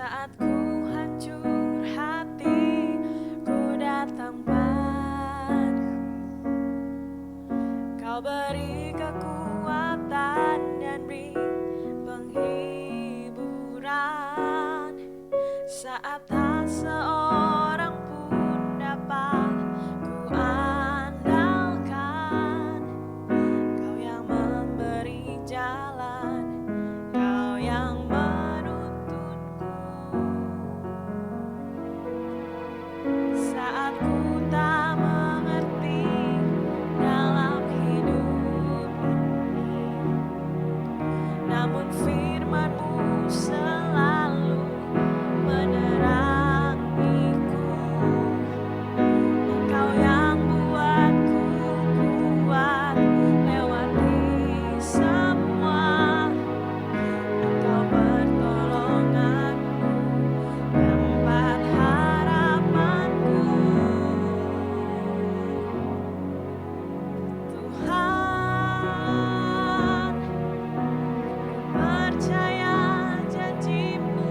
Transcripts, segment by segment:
Saat ku hancur hati, ku datang padamu. Kau beri kekuatan dan beri penghiburan. Saat tak seorang pun dapat ku andalkan, Kau yang memberi jalan, Kau yang menuntunku. Saat ku tak mengerti dalam hidup ini, namun firman-Mu selalu menerangiku. Engkau yang buatku kuat lewati semua. Engkau pertolonganku, tempat harapanku. Tuhan, percaya janji-Mu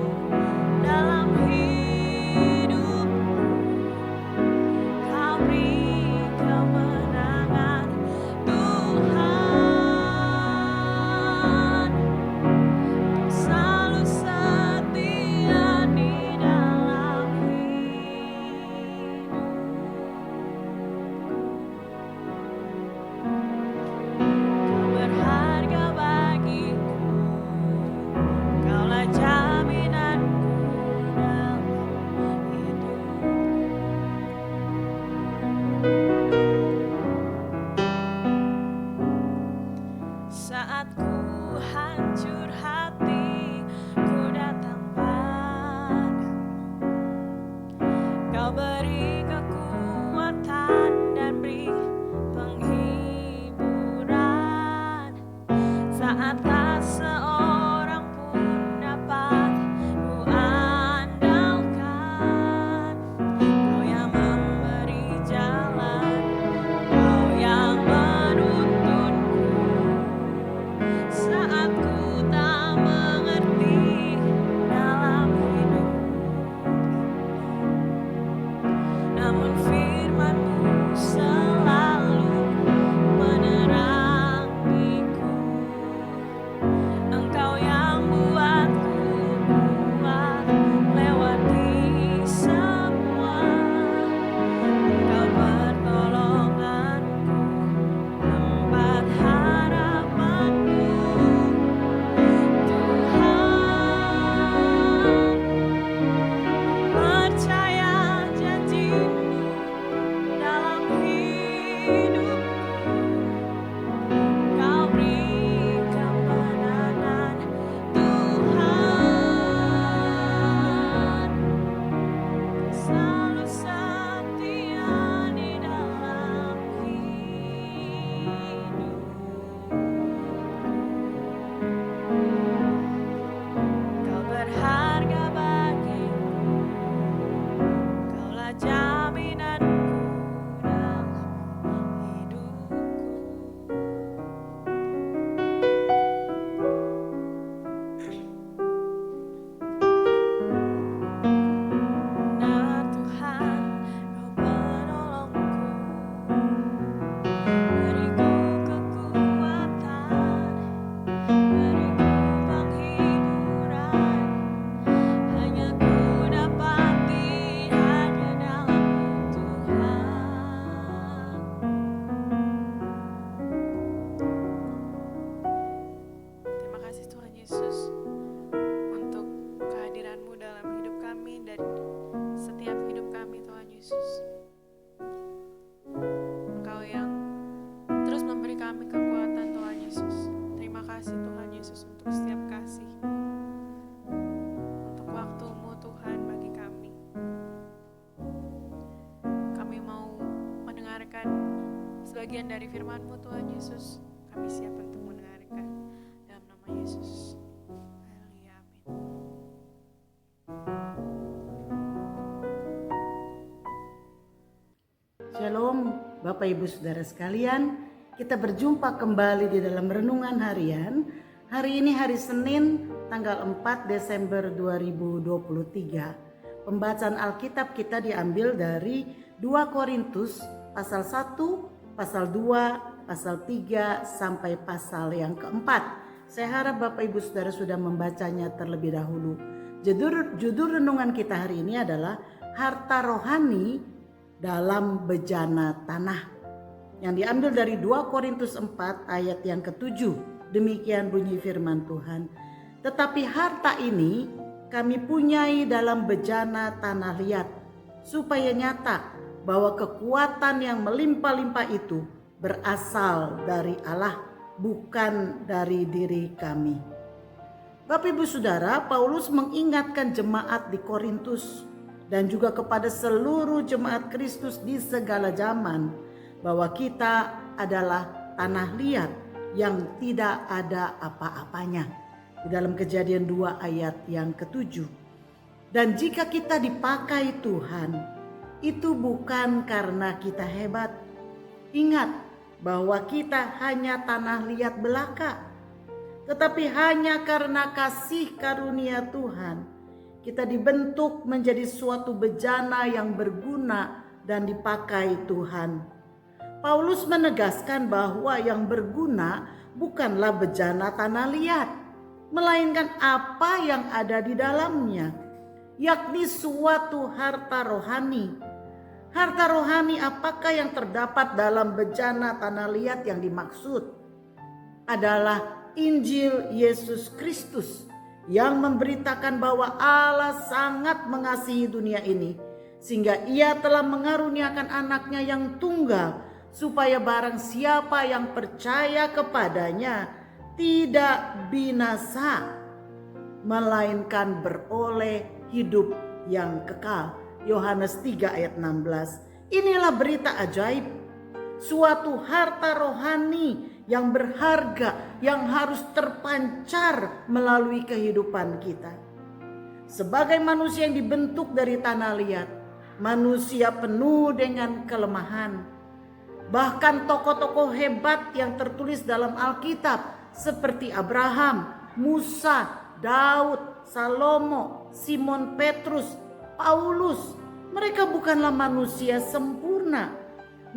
dalam hidupku. Kau beri kemenangan, Tuhan. Selalu setia di dalam hidupku. Kau berharga bagiku, Kaulah jaminanku dalam hidupku. Saat ku hancur hati, ku datang padamu. Kau beri kekuatan dan beri penghiburan. Saat tak seorang pun dapat ku andalkan, Kau yang memberi jalan, Kau yang menuntunku. Saat ku tak mengerti dalam hidup ini, namun firman-Mu selalu menerangiku. Engkau yang buatku kuat lewati semua. Engkau pertolonganku, tempat harapanku. Tuhan, percaya janji-Mu dalam hidupku. Kau beri kemenangan, Tuhan. Selalu setia di dalam hidupku. Kau berharga bagiku, Kaulah jaminanku dalam hidupku. Nah Tuhan, Kau penolongku, beriku kekuatan, beriku penghiburan. Hanya ku dapati hanya dalam-Mu Tuhan. Terima kasih Tuhan Yesus untuk kehadiran-Mu dalam hidup kami dan setiap hidup kami, Tuhan Yesus. Engkau yang terus memberi kami kekuatan, Tuhan Yesus. Terima kasih Tuhan Yesus untuk setiap kasih, untuk waktu-Mu Tuhan bagi kami. Kami mau mendengarkan sebagian dari firman-Mu Tuhan Yesus. Kami siap untuk mendengarkan dalam nama Yesus. Haleluya, amin. Shalom Bapak Ibu Saudara sekalian, kita berjumpa kembali di dalam renungan harian. Hari ini hari Senin tanggal 4 Desember 2023. Pembacaan Alkitab kita diambil dari 2 Korintus pasal 1, pasal 2, pasal 3 sampai pasal yang keempat. Saya harap Bapak Ibu Saudara sudah membacanya terlebih dahulu. Judul renungan kita hari ini adalah harta rohani dalam bejana tanah. Yang diambil dari 2 Korintus 4 ayat yang ke-7. Demikian bunyi firman Tuhan. Tetapi harta ini kami punyai dalam bejana tanah liat, supaya nyata bahwa kekuatan yang melimpah-limpah itu berasal dari Allah, bukan dari diri kami. Bapak Ibu Saudara, Paulus mengingatkan jemaat di Korintus dan juga kepada seluruh jemaat Kristus di segala zaman bahwa kita adalah tanah liat yang tidak ada apa-apanya. Di dalam Kejadian 2 ayat yang ke-7. Dan jika kita dipakai Tuhan, itu bukan karena kita hebat. Ingat bahwa kita hanya tanah liat belaka, tetapi hanya karena kasih karunia Tuhan, kita dibentuk menjadi suatu bejana yang berguna dan dipakai Tuhan. Paulus menegaskan bahwa yang berguna bukanlah bejana tanah liat, melainkan apa yang ada di dalamnya, yakni suatu harta rohani. Harta rohani apakah yang terdapat dalam bejana tanah liat yang dimaksud? Adalah Injil Yesus Kristus yang memberitakan bahwa Allah sangat mengasihi dunia ini, sehingga Ia telah mengaruniakan anaknya yang tunggal, supaya barang siapa yang percaya kepadanya tidak binasa, melainkan beroleh hidup yang kekal. Yohanes 3 ayat 16. Inilah berita ajaib, suatu harta rohani yang berharga yang harus terpancar melalui kehidupan kita. Sebagai manusia yang dibentuk dari tanah liat, manusia penuh dengan kelemahan. Bahkan tokoh-tokoh hebat yang tertulis dalam Alkitab seperti Abraham, Musa, Daud, Salomo, Simon Petrus, Paulus, mereka bukanlah manusia sempurna.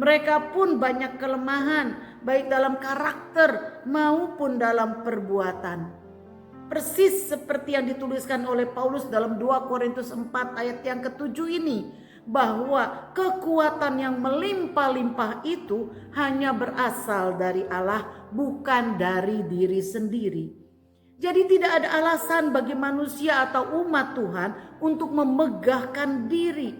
Mereka pun banyak kelemahan, baik dalam karakter maupun dalam perbuatan. Persis seperti yang dituliskan oleh Paulus dalam 2 Korintus 4 ayat yang ke-7 ini, bahwa kekuatan yang melimpah-limpah itu hanya berasal dari Allah, bukan dari diri sendiri. Jadi tidak ada alasan bagi manusia atau umat Tuhan untuk memegahkan diri.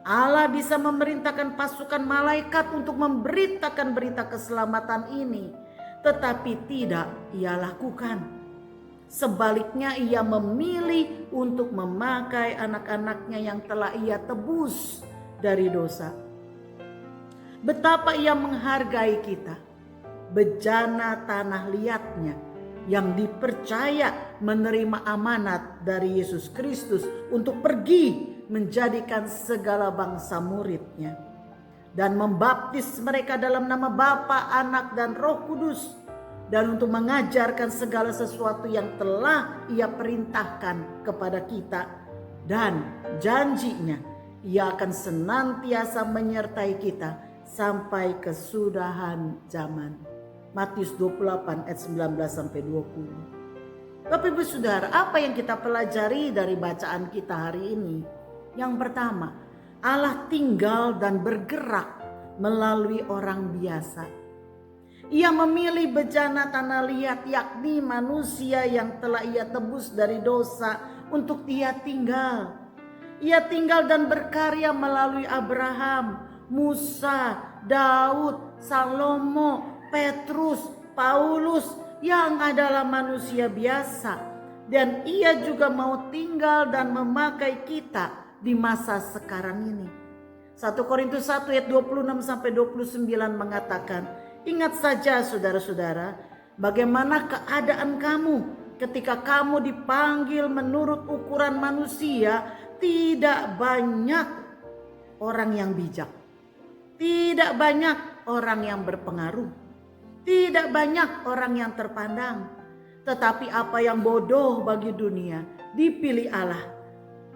Allah bisa memerintahkan pasukan malaikat untuk memberitakan berita keselamatan ini, tetapi tidak Ia lakukan. Sebaliknya Ia memilih untuk memakai anak-anaknya yang telah Ia tebus dari dosa. Betapa Ia menghargai kita, bejana tanah liatnya yang dipercaya menerima amanat dari Yesus Kristus untuk pergi menjadikan segala bangsa muridnya dan membaptis mereka dalam nama Bapa, Anak, dan Roh Kudus, dan untuk mengajarkan segala sesuatu yang telah Ia perintahkan kepada kita, dan janjinya Ia akan senantiasa menyertai kita sampai kesudahan zaman. Matius 28 ayat 19 sampai 20. Bapak Ibu Saudara, apa yang kita pelajari dari bacaan kita hari ini? Yang pertama, Allah tinggal dan bergerak melalui orang biasa. Ia memilih bejana tanah liat, yakni manusia yang telah Ia tebus dari dosa, untuk Ia tinggal. Ia tinggal dan berkarya melalui Abraham, Musa, Daud, Salomo, Petrus, Paulus yang adalah manusia biasa. Dan Ia juga mau tinggal dan memakai kita di masa sekarang ini. 1 Korintus 1 ayat 26 sampai 29 mengatakan, ingat saja saudara-saudara, bagaimana keadaan kamu ketika kamu dipanggil menurut ukuran manusia. Tidak banyak orang yang bijak, tidak banyak orang yang berpengaruh, tidak banyak orang yang terpandang. Tetapi apa yang bodoh bagi dunia dipilih Allah.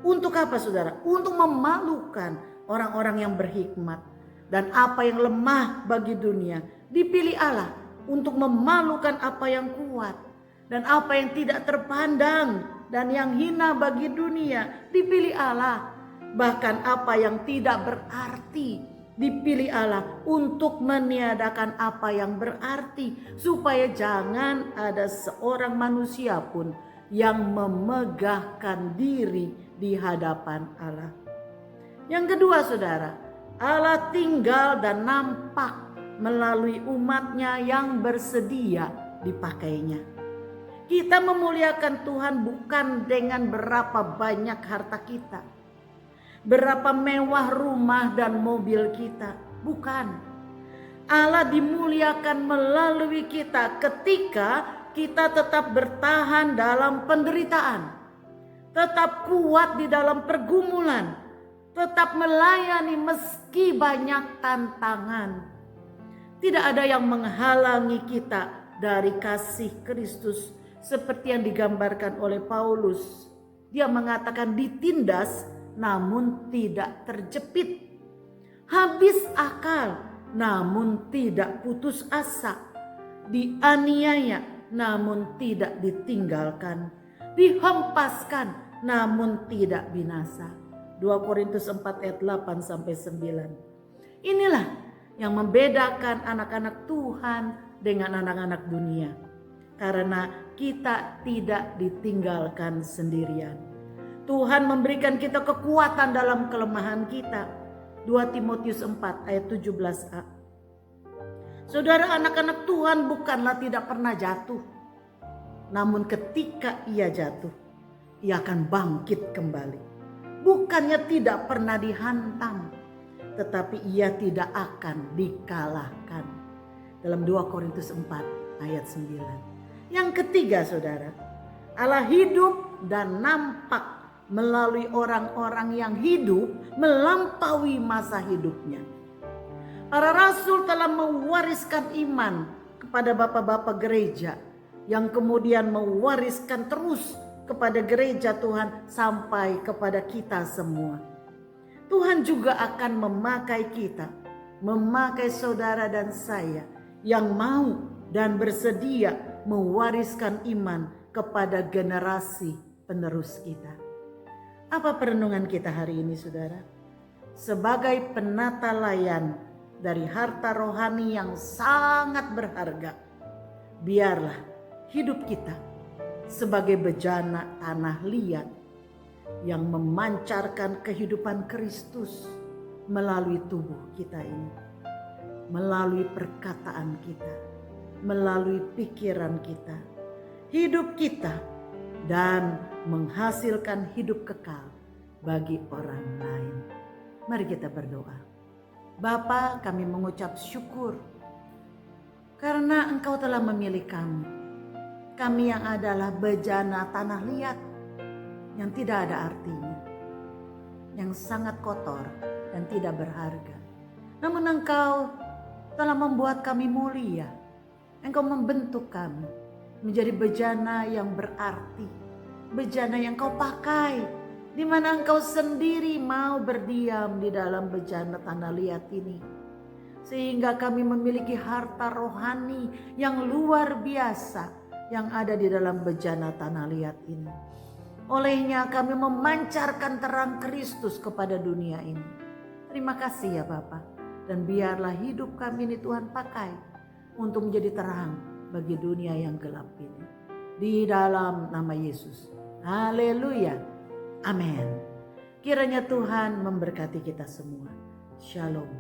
Untuk apa saudara? Untuk memalukan orang-orang yang berhikmat. Dan apa yang lemah bagi dunia dipilih Allah untuk memalukan apa yang kuat. Dan apa yang tidak terpandang dan yang hina bagi dunia dipilih Allah. Bahkan apa yang tidak berarti dipilih Allah untuk meniadakan apa yang berarti, supaya jangan ada seorang manusia pun yang memegahkan diri di hadapan Allah. Yang kedua saudara, Allah tinggal dan nampak melalui umatnya yang bersedia dipakainya. Kita memuliakan Tuhan bukan dengan berapa banyak harta kita, berapa mewah rumah dan mobil kita. Bukan. Allah dimuliakan melalui kita ketika kita tetap bertahan dalam penderitaan, tetap kuat di dalam pergumulan, tetap melayani meski banyak tantangan. Tidak ada yang menghalangi kita dari kasih Kristus seperti yang digambarkan oleh Paulus. Dia mengatakan ditindas namun tidak terjepit, habis akal namun tidak putus asa, dianiaya namun tidak ditinggalkan, dihempaskan namun tidak binasa. 2 Korintus 4 ayat 8 sampai 9. Inilah yang membedakan anak-anak Tuhan dengan anak-anak dunia, karena kita tidak ditinggalkan sendirian. Tuhan memberikan kita kekuatan dalam kelemahan kita. 2 Timotius 4 ayat 17a. Saudara, anak-anak Tuhan bukanlah tidak pernah jatuh. Namun ketika ia jatuh, ia akan bangkit kembali. Bukannya tidak pernah dihantam, tetapi ia tidak akan dikalahkan. Dalam 2 Korintus 4 ayat 9. Yang ketiga saudara, Allah hidup dan nampak melalui orang-orang yang hidup melampaui masa hidupnya. Para rasul telah mewariskan iman kepada bapak-bapak gereja, yang kemudian mewariskan terus kepada gereja Tuhan sampai kepada kita semua. Tuhan juga akan memakai kita, memakai saudara dan saya yang mau dan bersedia mewariskan iman kepada generasi penerus kita. Apa perenungan kita hari ini saudara? Sebagai penata layan dari harta rohani yang sangat berharga, biarlah hidup kita sebagai bejana tanah liat yang memancarkan kehidupan Kristus melalui tubuh kita ini, melalui perkataan kita, melalui pikiran kita, hidup kita, dan menghasilkan hidup kekal bagi orang lain. Mari kita berdoa. Bapa, kami mengucap syukur karena Engkau telah memilih kami. Kami yang adalah bejana tanah liat yang tidak ada artinya, yang sangat kotor dan tidak berharga. Namun Engkau telah membuat kami mulia. Engkau membentuk kami menjadi bejana yang berarti, bejana yang Kau pakai, di mana Engkau sendiri mau berdiam di dalam bejana tanah liat ini, sehingga kami memiliki harta rohani yang luar biasa yang ada di dalam bejana tanah liat ini. Olehnya kami memancarkan terang Kristus kepada dunia ini. Terima kasih ya Bapa, dan biarlah hidup kami ini Tuhan pakai untuk menjadi terang bagi dunia yang gelap ini. Di dalam nama Yesus. Haleluya. Amin. Kiranya Tuhan memberkati kita semua. Shalom.